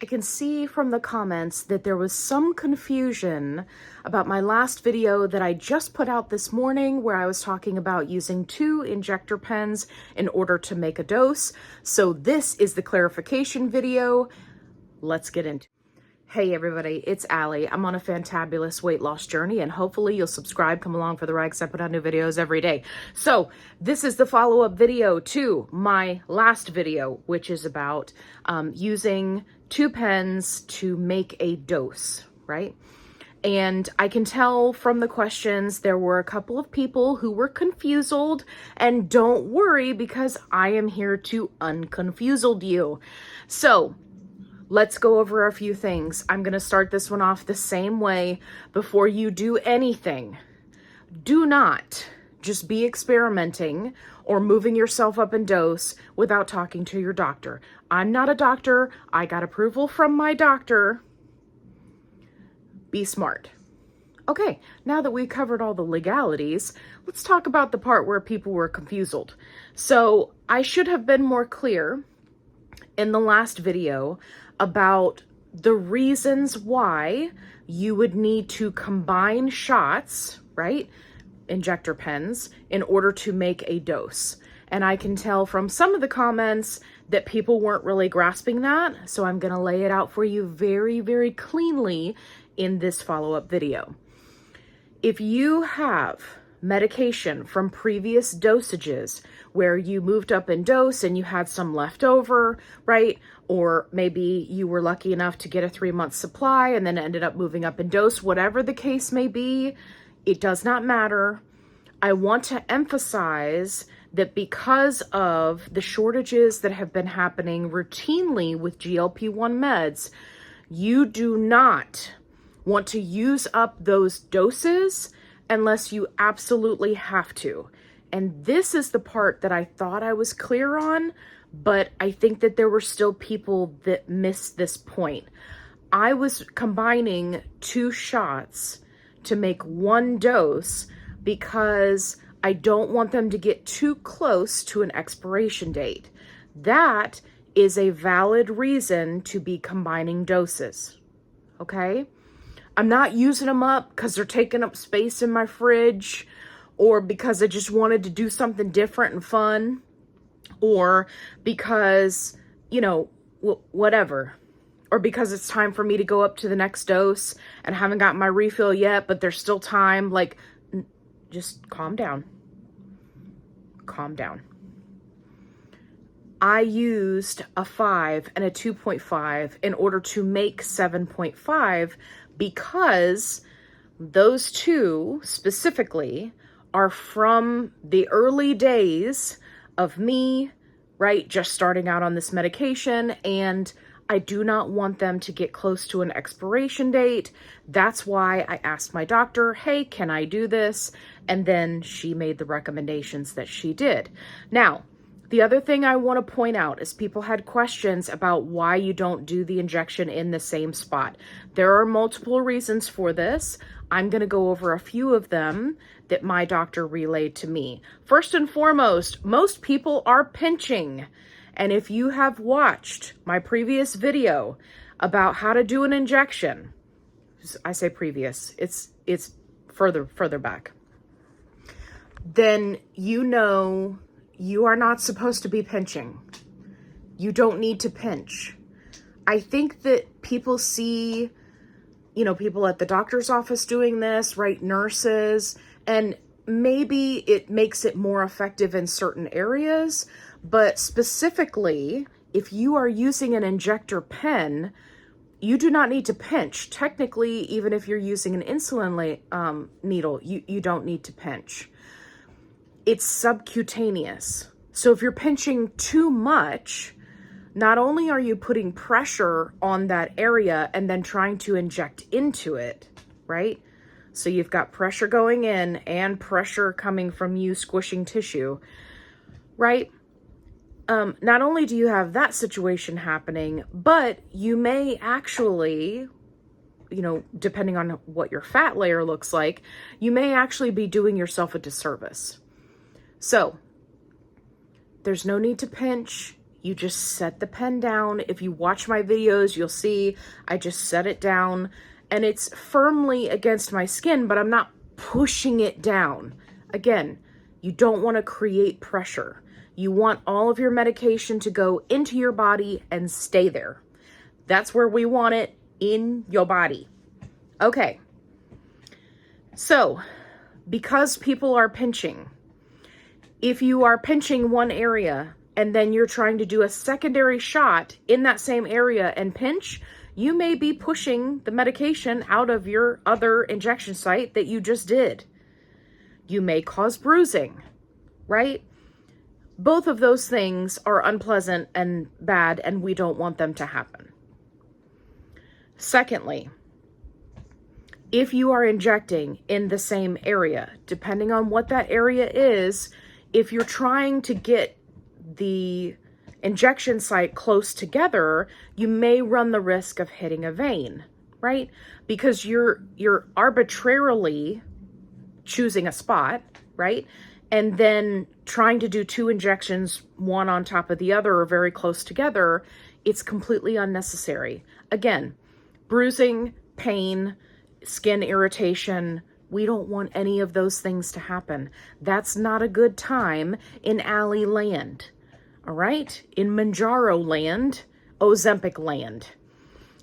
I can see from the comments that there was some confusion about my last video that I just put out this morning where I was talking about using 2 injector pens in order to make a dose. So this is the clarification video. Let's get into it. Hey everybody, it's Allie. I'm on a fantabulous weight loss journey and hopefully you'll subscribe, come along for the ride because I put out new videos every day. So this is the follow-up video to my last video, which is about using 2 pens to make a dose, right? And I can tell from the questions, there were a couple of people who were confused, and don't worry because I am here to unconfused you. So let's go over a few things. I'm going to start this one off the same way. Before you do anything, do not just be experimenting or moving yourself up in dose without talking to your doctor. I'm not a doctor. I got approval from my doctor. Be smart. Okay, now that we covered all the legalities, let's talk about the part where people were confused. So I should have been more clear in the last video about the reasons why you would need to combine shots, right? Injector pens, in order to make a dose. And I can tell from some of the comments that people weren't really grasping that. So I'm going to lay it out for you very, very cleanly in this follow-up video. If you have medication from previous dosages where you moved up in dose and you had some left over, right? Or maybe you were lucky enough to get a 3-month supply and then ended up moving up in dose, whatever the case may be, it does not matter. I want to emphasize that because of the shortages that have been happening routinely with GLP-1 meds, you do not want to use up those doses unless you absolutely have to. And this is the part that I thought I was clear on, but I think that there were still people that missed this point. I was combining 2 shots to make 1 dose because I don't want them to get too close to an expiration date. That is a valid reason to be combining doses, okay? I'm not using them up because they're taking up space in my fridge, or because I just wanted to do something different and fun, or because, you know, whatever, or because it's time for me to go up to the next dose and I haven't gotten my refill yet, but there's still time. Like, just calm down. Calm down. I used a 5 and a 2.5 in order to make 7.5 because those 2 specifically are from the early days of me, right, just starting out on this medication, and I do not want them to get close to an expiration date. That's why I asked my doctor, hey, can I do this? And then she made the recommendations that she did. Now, the other thing I want to point out is people had questions about why you don't do the injection in the same spot. There are multiple reasons for this. I'm going to go over a few of them that my doctor relayed to me. First and foremost, most people are pinching. And if you have watched my previous video about how to do an injection, I say previous, it's further back, then you know you are not supposed to be pinching. You don't need to pinch. I think that people see, you know, people at the doctor's office doing this, right? Nurses, and maybe it makes it more effective in certain areas, but specifically, if you are using an injector pen, you do not need to pinch. Technically, even if you're using an insulin needle, you don't need to pinch. It's subcutaneous. So if you're pinching too much, not only are you putting pressure on that area and then trying to inject into it, right? So you've got pressure going in and pressure coming from you squishing tissue, right? Not only do you have that situation happening, but you may actually, you know, depending on what your fat layer looks like, you may actually be doing yourself a disservice. So there's no need to pinch. you just set the pen down. If you watch my videos, you'll see I just set it down and it's firmly against my skin, but I'm not pushing it down. Again, you don't want to create pressure. You want all of your medication to go into your body and stay there. That's where we want it, in your body. Okay. So, because people are pinching, if you are pinching one area and then you're trying to do a secondary shot in that same area and pinch, you may be pushing the medication out of your other injection site that you just did. You may cause bruising, right? Both of those things are unpleasant and bad, and we don't want them to happen. Secondly, if you are injecting in the same area, depending on what that area is, if you're trying to get the injection site close together, you may run the risk of hitting a vein, right? Because you're arbitrarily choosing a spot, right? And then trying to do two injections, one on top of the other or very close together, it's completely unnecessary. Again, bruising, pain, skin irritation, we don't want any of those things to happen. That's not a good time in Alley land, all right? In Mounjaro land, Ozempic land.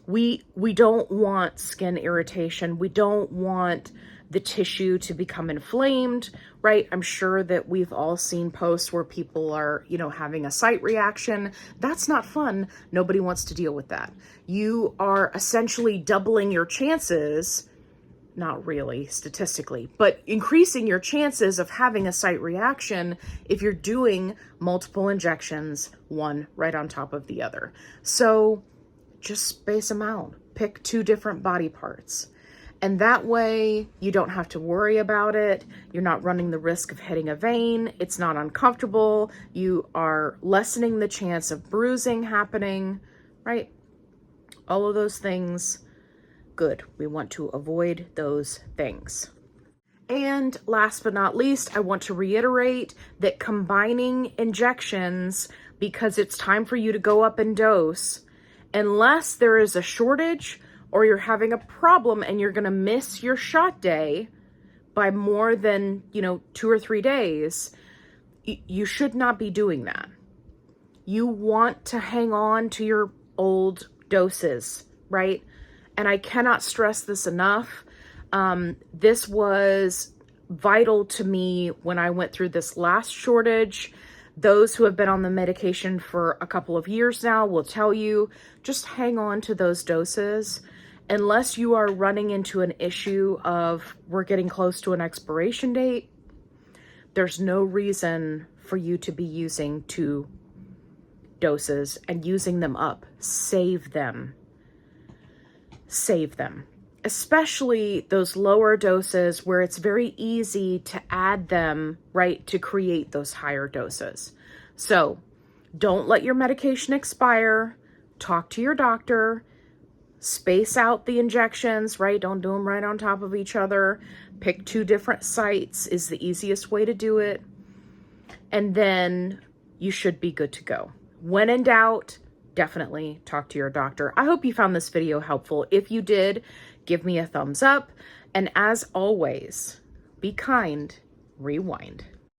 We don't want skin irritation. We don't want the tissue to become inflamed, right? I'm sure that we've all seen posts where people are, having a site reaction. That's not fun. Nobody wants to deal with that. You are essentially doubling your chances, not really statistically, but increasing your chances of having a site reaction if you're doing multiple injections, one right on top of the other. So just space them out. Pick two different body parts. And that way you don't have to worry about it. You're not running the risk of hitting a vein. It's not uncomfortable. You are lessening the chance of bruising happening, right? All of those things, good. We want to avoid those things. And last but not least, I want to reiterate that combining injections, because it's time for you to go up in dose, unless there is a shortage or you're having a problem and you're going to miss your shot day by more than, 2 or 3 days, you should not be doing that. You want to hang on to your old doses, right? And I cannot stress this enough. This was vital to me when I went through this last shortage. Those who have been on the medication for a couple of years now will tell you, just hang on to those doses. Unless you are running into an issue of we're getting close to an expiration date, there's no reason for you to be using 2 doses and using them up. Save them. Save them. Especially those lower doses where it's very easy to add them, right, to create those higher doses. So don't let your medication expire. Talk to your doctor. Space out the injections, right? Don't do them right on top of each other. Pick 2 different sites is the easiest way to do it. And then you should be good to go. When in doubt, definitely talk to your doctor. I hope you found this video helpful. If you did, give me a thumbs up. And as always, be kind, rewind.